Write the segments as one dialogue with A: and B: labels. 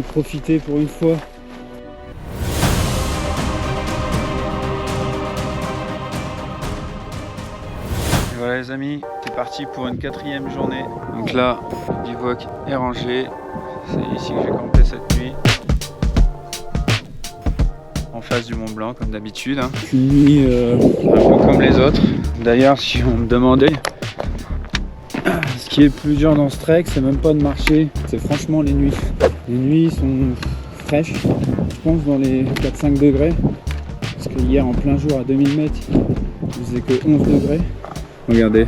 A: profiter pour une fois.
B: Et voilà les amis, c'est parti pour une 4e journée. Donc là, le bivouac est rangé. C'est ici que j'ai campé cette nuit. En face du Mont Blanc comme d'habitude.
A: Une nuit
B: un peu comme les autres. D'ailleurs, si on me demandait,
A: ce qui est le plus dur dans ce trek, c'est même pas de marcher, c'est franchement les nuits. Les nuits sont fraîches, je pense dans les 4-5 degrés. Parce que hier en plein jour à 2000 mètres, il faisait que 11 degrés.
B: Regardez.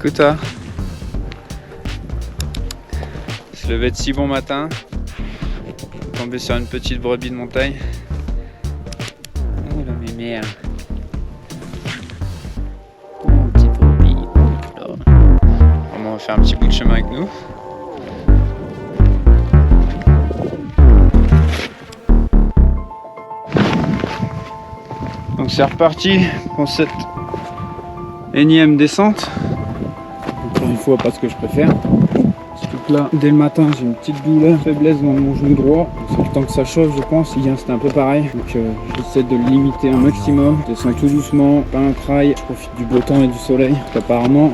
B: Coucou, se lever de si bon matin, tomber sur une petite brebis de montagne. Oh la mémère. Oh, petite brebis. On va faire un petit bout de chemin avec nous. Donc c'est reparti pour cette énième descente.
A: Encore une fois, pas ce que je préfère. Surtout que là, dès le matin, j'ai une petite douleur, faiblesse dans mon genou droit. C'est le temps que ça chauffe, je pense. Hier, c'était un peu pareil. Donc j'essaie de le limiter un maximum. Je descends tout doucement, pas un trail. Je profite du beau temps et du soleil. Donc, apparemment,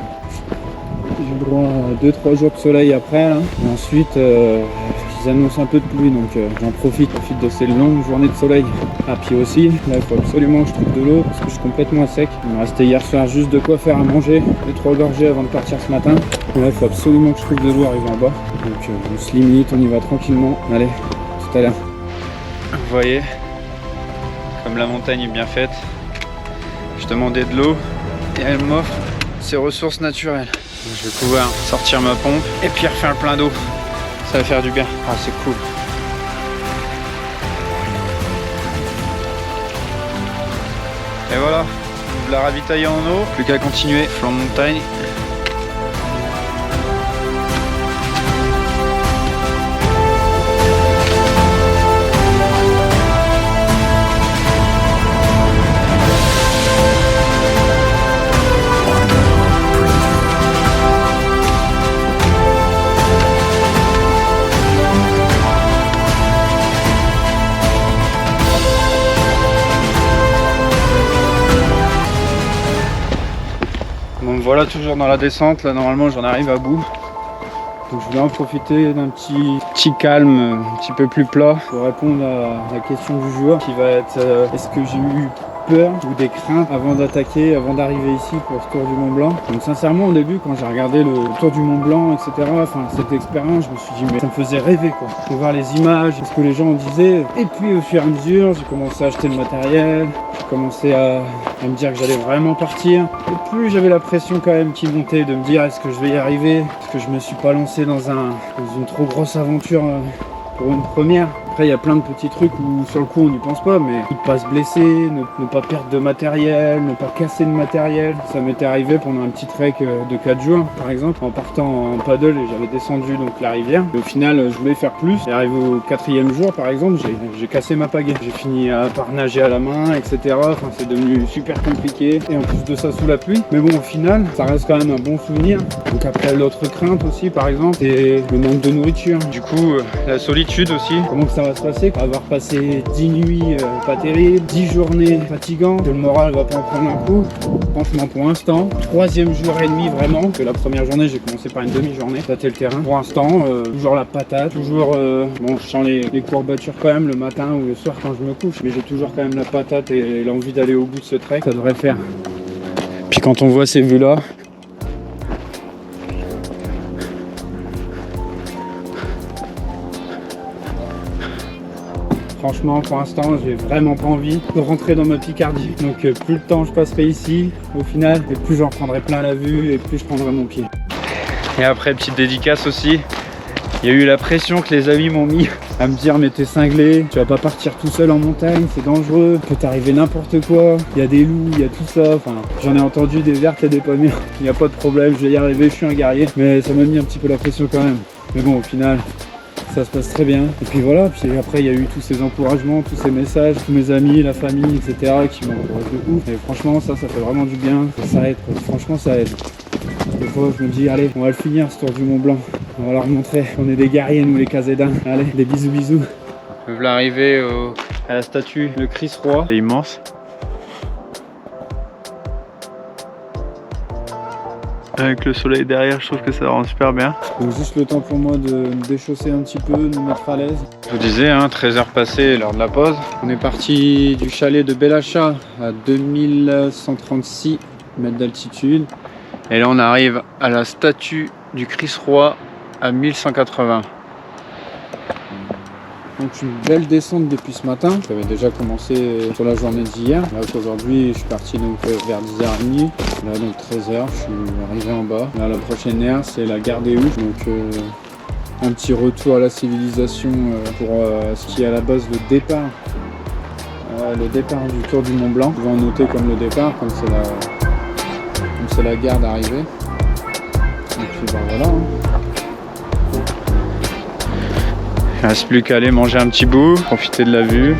A: j'ai le droit à 2-3 jours de soleil après. Là. Et ensuite, ils annoncent un peu de pluie. Donc j'en profite de ces longues journées de soleil. À pied aussi. Là, il faut absolument que je trouve de l'eau parce que je suis complètement à sec. Il me restait hier soir juste de quoi faire à manger. 2-3 gorgées avant de partir ce matin. Et là, il faut absolument que je trouve de l'eau arrivant en bas. Donc on se limite, on y va tranquillement. Allez, tout à l'heure.
B: Vous voyez, comme la montagne est bien faite, je demandais de l'eau et elle m'offre ses ressources naturelles. Donc, je vais pouvoir sortir ma pompe et puis refaire le plein d'eau. Ça va faire du bien. Ah, c'est cool. Et voilà, je la ravitailler en eau, plus qu'à continuer, flanc de montagne. Donc voilà, toujours dans la descente, là normalement j'en arrive à bout. Donc je voulais en profiter d'un petit calme, un petit peu plus plat pour répondre à la question du jour qui va être est-ce que j'ai eu peur ou des craintes avant d'attaquer, avant d'arriver ici pour ce tour du Mont Blanc. Donc sincèrement au début quand j'ai regardé le tour du Mont Blanc etc, enfin cette expérience, je me suis dit mais ça me faisait rêver quoi. De voir les images, ce que les gens disaient. Et puis au fur et à mesure j'ai commencé à acheter le matériel, j'ai commencé à me dire que j'allais vraiment partir. Et plus j'avais la pression quand même qui montait de me dire est-ce que je vais y arriver, est-ce que je me suis pas lancé dans une trop grosse aventure pour une première. Après il y a plein de petits trucs où sur le coup on n'y pense pas, mais ne pas se blesser, ne pas perdre de matériel, ne pas casser de matériel. Ça m'était arrivé pendant un petit trek de 4 jours par exemple, en partant en paddle et j'avais descendu donc la rivière. Et au final je voulais faire plus. Et arrivé au 4e jour par exemple, j'ai cassé ma pagaie. J'ai fini par nager à la main, etc. Enfin c'est devenu super compliqué. Et en plus de ça sous la pluie. Mais bon au final ça reste quand même un bon souvenir. Donc après l'autre crainte aussi par exemple, c'est le manque de nourriture. Du coup la solitude aussi. Comment que ça va se passer, avoir passé 10 nuits pas terribles, 10 journées fatigantes, que le moral va pas en prendre un coup. Franchement pour l'instant, 3e jour et demi vraiment, que la première journée j'ai commencé par une demi-journée, tâter le terrain. Pour l'instant, toujours la patate, toujours, bon je sens les courbatures quand même le matin ou le soir quand je me couche, mais j'ai toujours quand même la patate et l'envie d'aller au bout de ce trek, ça devrait le faire. Puis quand on voit ces vues là, franchement, pour l'instant, j'ai vraiment pas envie de rentrer dans ma Picardie. Donc, plus le temps je passerai ici, au final, et plus j'en prendrai plein la vue, et plus je prendrai mon pied. Et après, petite dédicace aussi, il y a eu la pression que les amis m'ont mis à me dire mais t'es cinglé, tu vas pas partir tout seul en montagne, c'est dangereux, peut t'arriver n'importe quoi, il y a des loups, il y a tout ça, enfin j'en ai entendu des vertes et des pas mûres, il n'y a pas de problème, je vais y arriver, je suis un guerrier, mais ça m'a mis un petit peu la pression quand même. Mais bon, au final, ça se passe très bien. Et puis voilà, puis après il y a eu tous ces encouragements, tous ces messages, tous mes amis, la famille, etc. qui m'encouragent de ouf. Et franchement ça fait vraiment du bien, ça aide, franchement ça aide. Des fois je me dis allez, on va le finir ce tour du Mont Blanc.
A: On va leur montrer qu'on est des guerriers, nous les Casédins. Allez, des bisous bisous.
B: Voilà l'arrivée à la statue de Chris Roy. C'est immense. Avec le soleil derrière, je trouve que ça rend super bien.
A: Donc juste le temps pour moi de me déchausser un petit peu, de me mettre à l'aise.
B: Je vous disais, 13 heures passées lors de la pause. On est parti du chalet de Belacha à 2136 mètres d'altitude. Et là on arrive à la statue du Chris Roy à 1180.
A: Donc une belle descente depuis ce matin. Ça avait déjà commencé sur la journée d'hier. Là aujourd'hui je suis parti donc vers 10h30. Là donc 13h je suis arrivé en bas. Là la prochaine aire c'est la gare des Houches. Donc un petit retour à la civilisation pour ce qui est à la base le départ du Tour du Mont Blanc. Vous pouvez en noter comme le départ, comme c'est la gare d'arrivée. Et puis ben voilà.
B: Il ne reste plus qu'à aller manger un petit bout, profiter de la vue.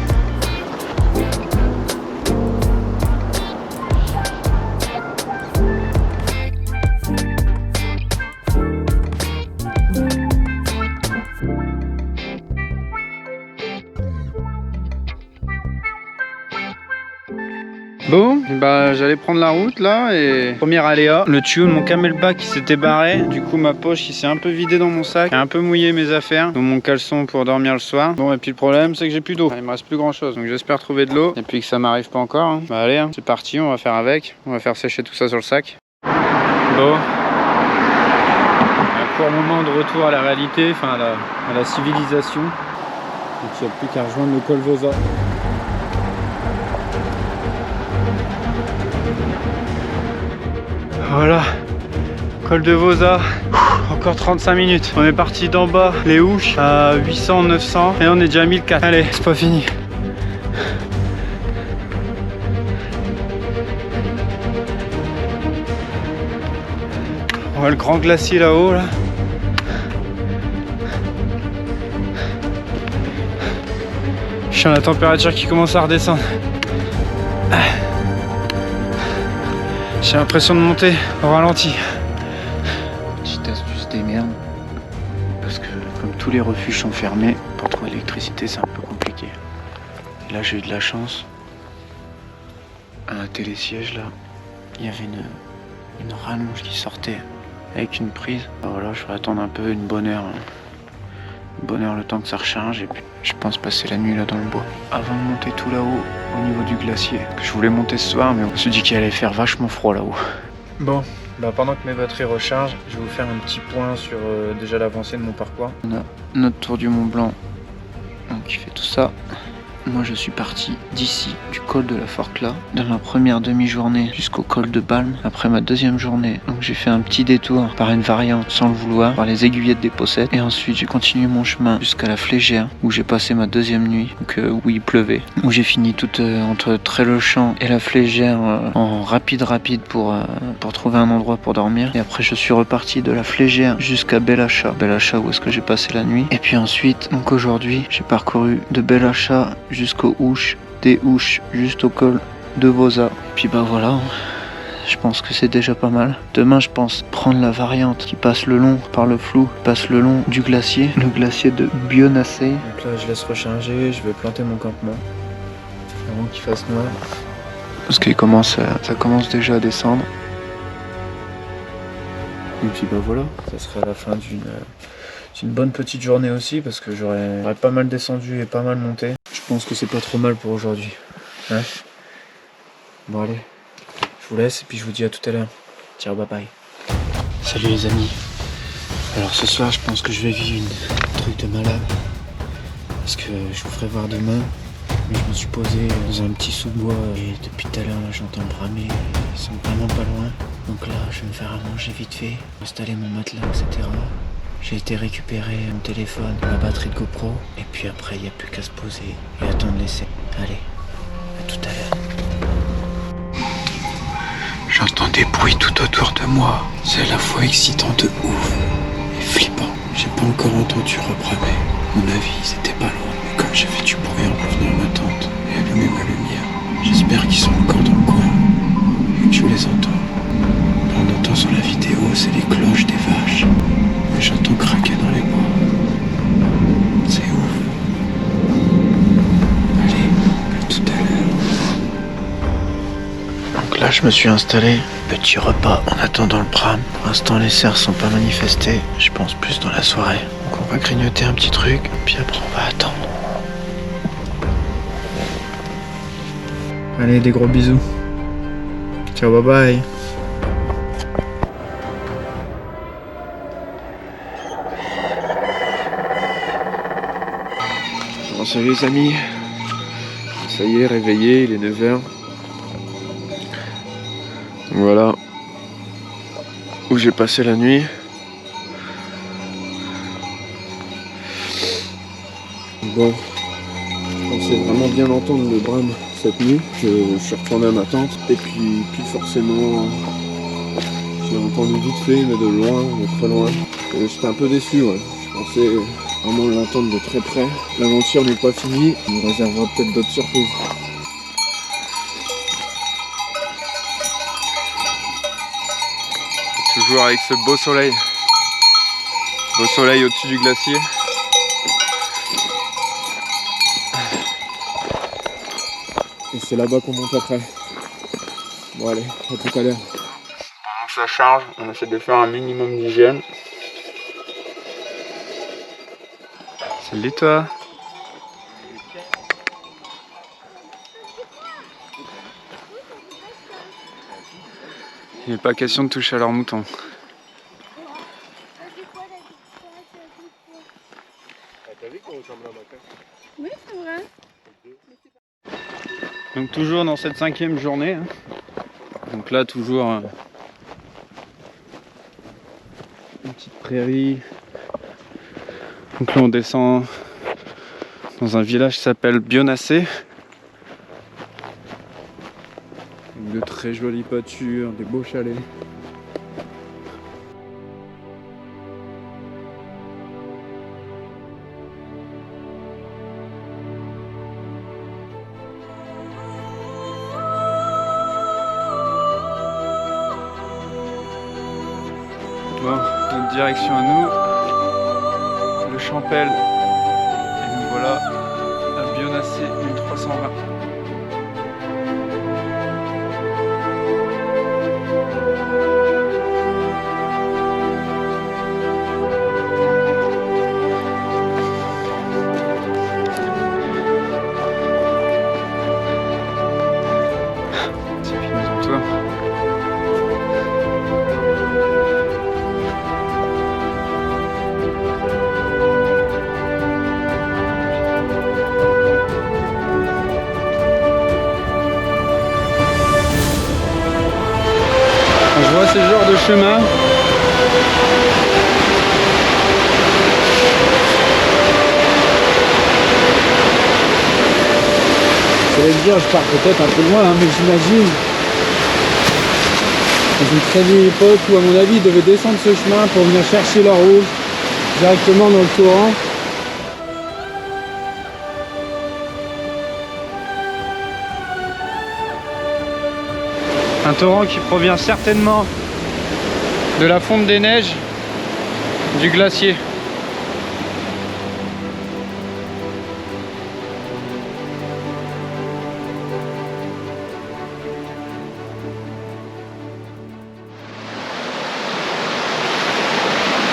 B: Bon, bah j'allais prendre la route là et première aléa, le tuyau de mon camelback qui s'était barré, du coup ma poche qui s'est un peu vidée dans mon sac, a un peu mouillé mes affaires, dont mon caleçon pour dormir le soir. Bon et puis le problème c'est que j'ai plus d'eau, il me reste plus grand chose, donc j'espère trouver de l'eau et puis que ça m'arrive pas encore. Bah allez, c'est parti, on va faire avec, on va faire sécher tout ça sur le sac. Bon, un court moment de retour à la réalité, enfin à la civilisation.
A: Donc il n'y a plus qu'à rejoindre le col Vosa.
B: Voilà, col de Vosa, encore 35 minutes. On est parti d'en bas, les Houches, à 800, 900 et on est déjà à 1004. Allez, c'est pas fini. On voit le grand glacier là-haut, là. Je sens la température qui commence à redescendre. J'ai l'impression de monter au ralenti. Petite astuce des merdes. Parce que comme tous les refuges sont fermés, pour trouver l'électricité c'est un peu compliqué. Et là j'ai eu de la chance. À un télésiège là, il y avait une rallonge qui sortait avec une prise. Alors voilà, je vais attendre un peu une bonne heure. Le temps que ça recharge et puis je pense passer la nuit là dans le bois. Avant de monter tout là-haut au niveau du glacier, que je voulais monter ce soir mais on se dit qu'il allait faire vachement froid là-haut. Bon, bah pendant que mes batteries rechargent, je vais vous faire un petit point sur déjà l'avancée de mon parcours. On a notre tour du Mont Blanc donc qui fait tout ça. Moi je suis parti d'ici, du col de la Forclaz, dans ma première demi-journée jusqu'au col de Balme. Après ma deuxième journée, donc j'ai fait un petit détour par une variante sans le vouloir, par les aiguillettes des Possettes. Et ensuite j'ai continué mon chemin jusqu'à la Flégère, où j'ai passé ma deuxième nuit, donc, où il pleuvait. Où j'ai fini tout entre Très-le-Champ et la Flégère en rapide pour trouver un endroit pour dormir. Et après je suis reparti de la Flégère jusqu'à Belacha. Belacha où est-ce que j'ai passé la nuit. Et puis ensuite, donc aujourd'hui, j'ai parcouru de Belacha jusqu'aux Houches, des Houches juste au col de Vosa. Et puis bah voilà, je pense que c'est déjà pas mal. Demain je pense prendre la variante qui passe le long par le flou, passe le long du glacier, le glacier de Bionacé. Donc là je laisse recharger, je vais planter mon campement avant qu'il fasse noir. Parce qu'il ça commence déjà à descendre. Et puis bah voilà, ça sera la fin d'une bonne petite journée aussi parce que j'aurais pas mal descendu et pas mal monté. Je pense que c'est pas trop mal pour aujourd'hui. Ouais. Bon allez, je vous laisse et puis je vous dis à tout à l'heure. Ciao, bye bye. Salut les amis. Alors ce soir je pense que je vais vivre un truc de malade. Parce que je vous ferai voir demain. Mais je me suis posé dans un petit sous-bois et depuis tout à l'heure j'entends bramer. Ils sont vraiment pas loin. Donc là je vais me faire à manger vite fait, installer mon matelas, etc. J'ai été récupérer mon téléphone, ma batterie de GoPro, et puis après il n'y a plus qu'à se poser et attendre l'essai. Allez, à tout à l'heure. J'entends des bruits tout autour de moi. C'est à la fois excitant de ouf et flippant. J'ai pas encore entendu rebramer. À mon avis, ils étaient pas loin. Mais comme j'ai fait du bruit en revenant à ma tente et allumé ma lumière, j'espère qu'ils sont encore dans le coin et que je les entends. On entend sur la vidéo, c'est les cloches des vaches. Mais j'entends craquer
C: Là, je me suis installé. Petit repas en attendant le pram. Pour l'instant, les cerfs sont pas manifestés. Je pense plus dans la soirée. Donc, on va grignoter un petit truc. Puis après, on va attendre.
B: Allez, des gros bisous. Ciao, bye bye.
C: Bon, salut les amis. Ça y est, réveillé, il est 9h. Voilà où j'ai passé la nuit. Bon, je pensais vraiment bien entendre le drame cette nuit. Je suis retourné à ma tente et puis forcément j'ai entendu vite fait, mais de loin, de très loin. J'étais un peu déçu, ouais. Je pensais vraiment l'entendre de très près. L'aventure n'est pas finie, on nous réservera peut-être d'autres surprises.
B: Toujours avec ce beau soleil. Beau soleil au-dessus du glacier.
C: Et c'est là-bas qu'on monte après. Bon allez, à tout à l'heure.
B: Pendant que ça charge, on essaie de faire un minimum d'hygiène. Salut toi. Il n'est pas question de toucher à leurs moutons.
D: Oui, c'est vrai.
B: Donc toujours dans cette 5e journée. Hein. Donc là toujours une petite prairie. Donc là on descend dans un village qui s'appelle Bionacé. De très jolies pâtures, des beaux chalets. Bon, notre direction à nous, le Champel, et nous voilà à Bionacé 1320. C'est qui nous entoure. Je vois ce genre de chemin.
A: Vous allez me dire, je pars peut-être un peu loin, hein, mais j'imagine dans une très vieille époque où, à mon avis, ils devaient descendre ce chemin pour venir chercher leur eau directement dans le torrent.
B: Un torrent qui provient certainement de la fonte des neiges du glacier.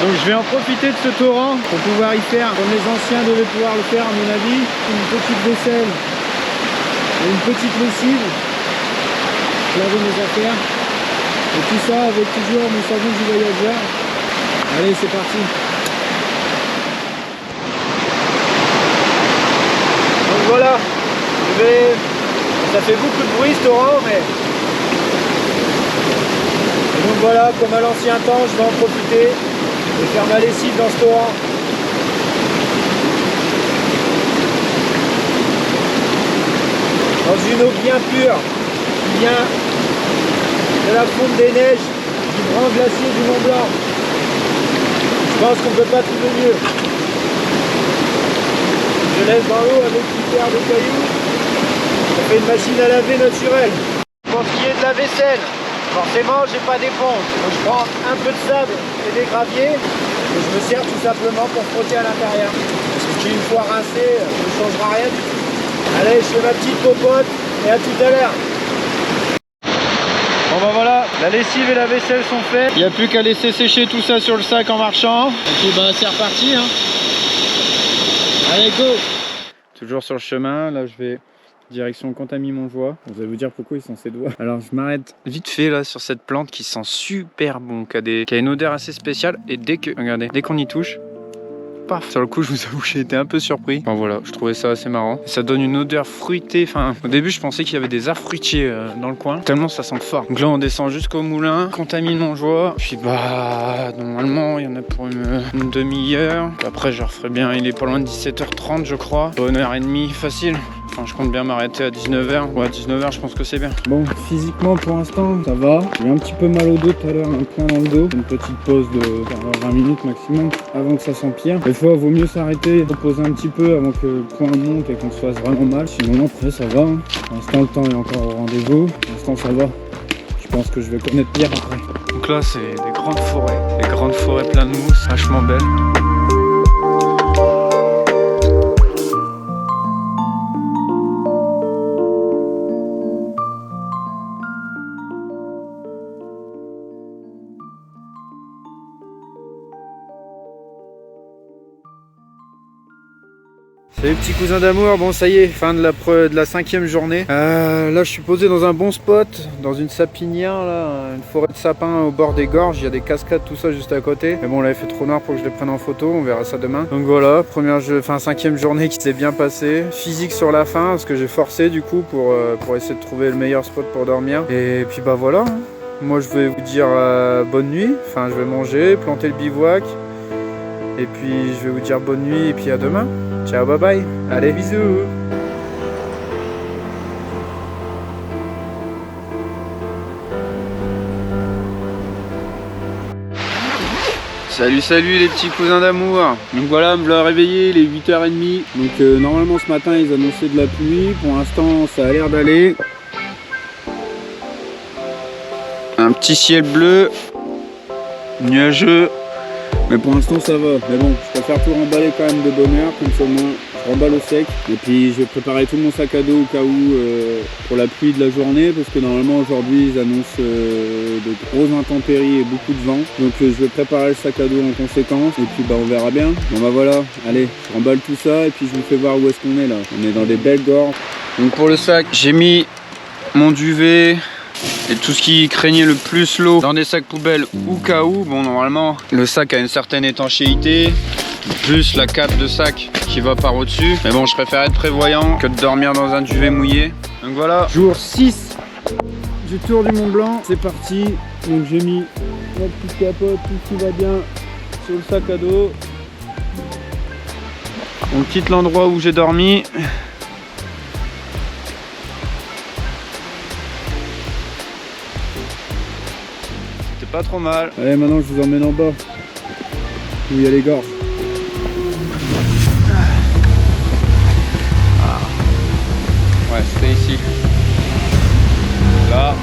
B: Donc je vais en profiter de ce torrent pour pouvoir y faire, comme les anciens devaient pouvoir le faire à mon avis, une petite vaisselle et une petite lessive, laver mes affaires, et tout ça avec toujours mon savon du voyageur. Allez, c'est parti. Donc voilà, ça fait beaucoup de bruit ce torrent, mais... Et donc voilà, comme à l'ancien temps, je vais en profiter et faire ma lessive dans ce torrent. Dans une eau bien pure, qui vient de la fonte des neiges, du grand glacier du Mont Blanc. Je pense qu'on ne peut pas trouver mieux. Je laisse dans l'eau avec une paire de cailloux. Ça fait une machine à laver naturelle. Pour ce qui est de la vaisselle, forcément j'ai pas d'éponge. Donc je prends un peu de sable et des graviers. Et je me sers tout simplement pour frotter à l'intérieur. Parce que une fois rincé, ça ne changera rien du tout. Allez, je fais ma petite popote et à tout à l'heure. La lessive et la vaisselle sont faites. Il n'y a plus qu'à laisser sécher tout ça sur le sac en marchant.
A: Et puis bah c'est reparti hein. Allez go.
B: Toujours sur le chemin, là je vais direction Contamine-Montjoie. Vous allez vous dire pourquoi ils sont ces doigts. Alors je m'arrête vite fait là sur cette plante qui sent super bon, qui a une odeur assez spéciale. Et regardez, dès qu'on y touche, paf. Sur le coup je vous avoue j'ai été un peu surpris. Enfin voilà, je trouvais ça assez marrant. Ça donne une odeur fruitée. Enfin au début je pensais qu'il y avait des arbres fruitiers dans le coin. Tellement ça sent fort. Donc là on descend jusqu'au moulin, Contamine-Montjoie. Puis bah normalement il y en a pour une demi-heure. Après je referai bien, il est pas loin de 17h30 je crois. 1h30 facile. Enfin, je compte bien m'arrêter à 19h. Ouais, à 19h, je pense que c'est bien. Bon, physiquement, pour l'instant, ça va. J'ai un petit peu mal au dos tout à l'heure, un point dans le dos. Une petite pause de 20 minutes maximum avant que ça s'empire. Des fois, il vaut mieux s'arrêter, reposer un petit peu avant que le point monte et qu'on se fasse vraiment mal. Sinon, après, ça va. Pour l'instant, le temps est encore au rendez-vous. Pour l'instant, ça va. Je pense que je vais connaître pire après. Donc là, c'est des grandes forêts. Des grandes forêts pleines de mousse, vachement belles. Salut petits cousins d'amour, bon ça y est, fin de la 5e journée. Là je suis posé dans un bon spot, dans une sapinière, là, une forêt de sapins au bord des gorges, il y a des cascades, tout ça juste à côté. Mais bon là il fait trop noir pour que je les prenne en photo, on verra ça demain. Donc voilà, 5e journée qui s'est bien passée. Physique sur la fin, parce que j'ai forcé du coup pour essayer de trouver le meilleur spot pour dormir. Et puis bah voilà, moi je vais vous dire bonne nuit, enfin je vais manger, planter le bivouac. Et puis je vais vous dire bonne nuit et puis à demain. Ciao, bye bye. Allez, bisous. Salut, salut les petits cousins d'amour. Donc voilà, me voilà réveillé, il est 8h30. Donc normalement ce matin ils annonçaient de la pluie. Pour l'instant ça a l'air d'aller. Un petit ciel bleu, nuageux. Mais pour l'instant ça va. Mais bon, je préfère tout remballer quand même de bonne heure, comme ça au moins je remballe au sec. Et puis je vais préparer tout mon sac à dos au cas où pour la pluie de la journée, parce que normalement aujourd'hui ils annoncent de grosses intempéries et beaucoup de vent. Donc je vais préparer le sac à dos en conséquence. Et puis bah on verra bien. Bon bah voilà, allez, je remballe tout ça et puis je vous fais voir où est-ce qu'on est là. On est dans des belles gorges. Donc pour le sac, j'ai mis mon duvet et tout ce qui craignait le plus l'eau dans des sacs poubelles au cas où. Bon normalement le sac a une certaine étanchéité, plus la cape de sac qui va par au-dessus. Mais bon je préfère être prévoyant que de dormir dans un duvet mouillé. Donc voilà, jour 6 du Tour du Mont Blanc, c'est parti. Donc j'ai mis ma petite capote, tout ce qui va bien sur le sac à dos. On quitte l'endroit où j'ai dormi. Pas trop mal. Allez, maintenant je vous emmène en bas où il y a les gorges. Ouais, c'était ici. Là,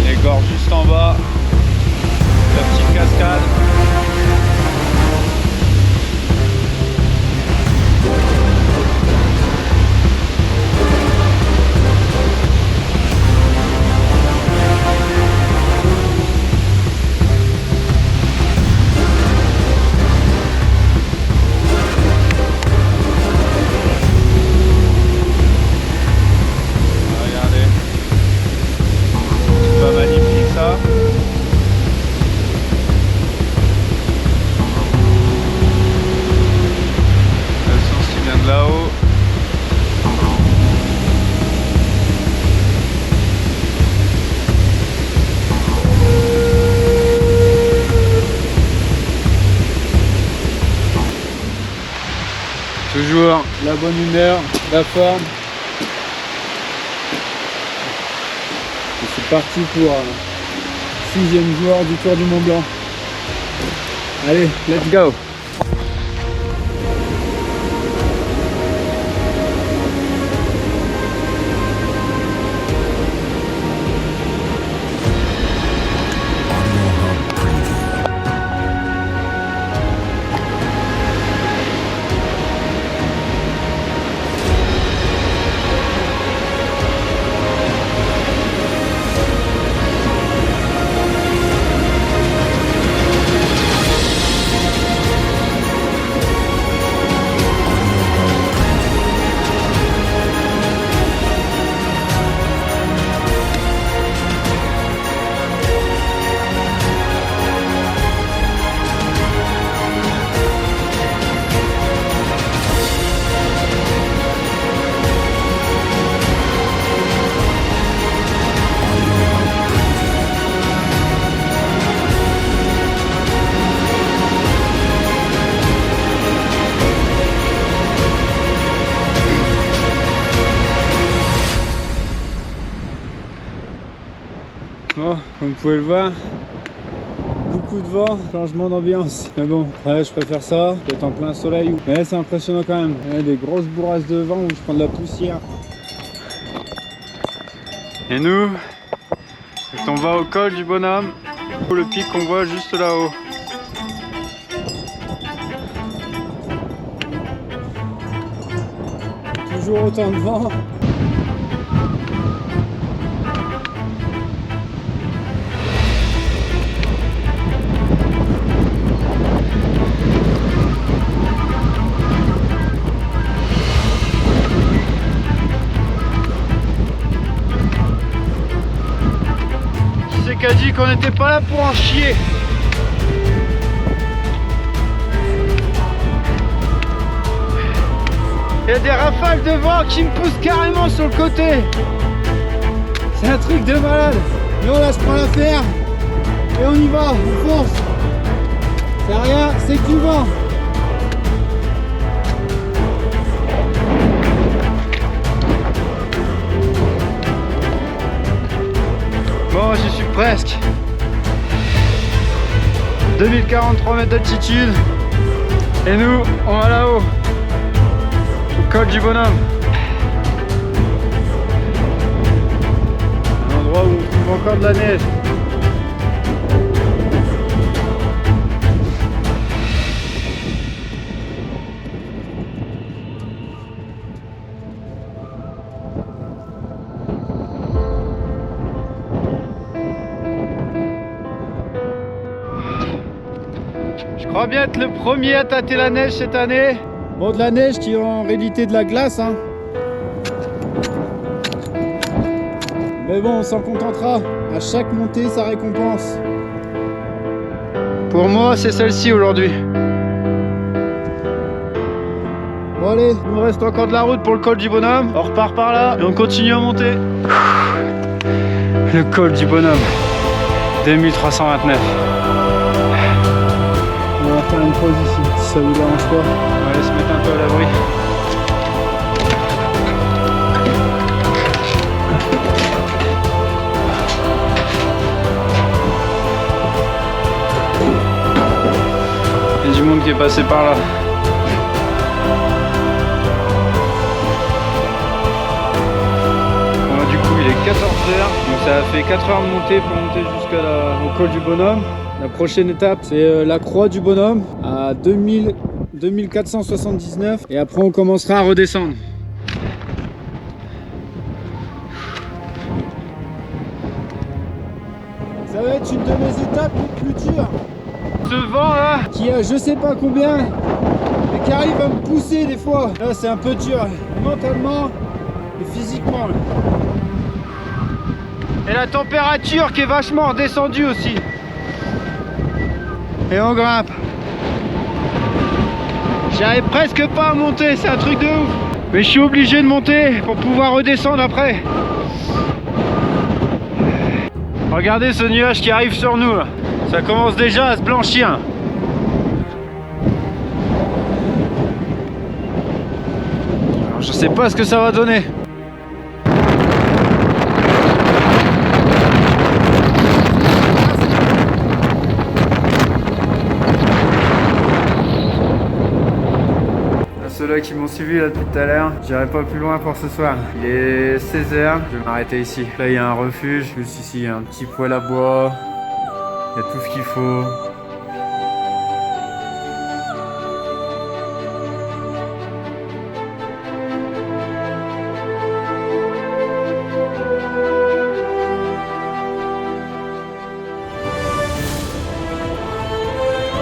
B: les gorges juste en bas, la petite cascade. Toujours la bonne humeur, la forme. Et c'est parti pour 6e jour du Tour du Mont Blanc. Allez, let's go! Bon, comme vous pouvez le voir, beaucoup de vent, changement d'ambiance. Mais bon, ouais, je préfère ça, peut-être en plein soleil. Mais c'est impressionnant quand même. Il y a des grosses bourrasques de vent où je prends de la poussière. Et nous, on va au col du Bonhomme, le pic qu'on voit juste là-haut. Toujours autant de vent. Qui c'est qui a dit qu'on n'était pas là pour en chier? Il y a des rafales de vent qui me poussent carrément sur le côté. C'est un truc de malade. Et on lâche pas l'affaire. Et on y va, on fonce. C'est rien, c'est que du vent. Bon, j'y suis presque. 2043 mètres d'altitude. Et nous, on va là-haut. Col du Bonhomme. Un endroit où on trouve encore de la neige. Je crois bien être le premier à tâter la neige cette année. Bon, de la neige qui est en réalité de la glace, hein. Mais bon, on s'en contentera. À chaque montée, sa récompense. Pour moi, c'est celle-ci aujourd'hui. Bon allez, il nous reste encore de la route pour le col du Bonhomme. On repart par là et on continue à monter. Le col du Bonhomme. 2329.
A: On va faire une pause ici, si ça vous dérange pas.
B: On va aller se mettre un peu à l'abri. Il y a du monde qui est passé par là. Bon, du coup, il est 14h. Donc ça a fait 4 heures de montée pour monter jusqu'au col du Bonhomme. La prochaine étape, c'est la croix du Bonhomme à 2479 et après on commencera à redescendre. Ça va être une de mes étapes les plus dures. Ce vent là, qui a je sais pas combien, et qui arrive à me pousser des fois. Là c'est un peu dur, mentalement et physiquement. Et la température qui est vachement redescendue aussi. Et on grimpe. J'arrive presque pas à monter, c'est un truc de ouf. Mais je suis obligé de monter pour pouvoir redescendre après. Regardez ce nuage qui arrive sur nous là. Ça commence déjà à se blanchir. Alors, je sais pas ce que ça va donner. Ceux-là qui m'ont suivi là depuis tout à l'heure, j'irai pas plus loin pour ce soir. Il est 16h, je vais m'arrêter ici. Là il y a un refuge, juste ici il y a un petit poêle à bois, il y a tout ce qu'il faut.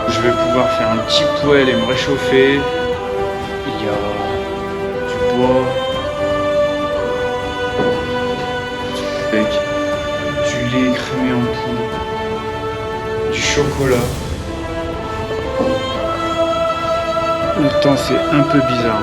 B: Je vais pouvoir faire un petit poêle et me réchauffer. Il y a du bois, avec du lait crémé en poudre, du chocolat. Le temps c'est un peu bizarre.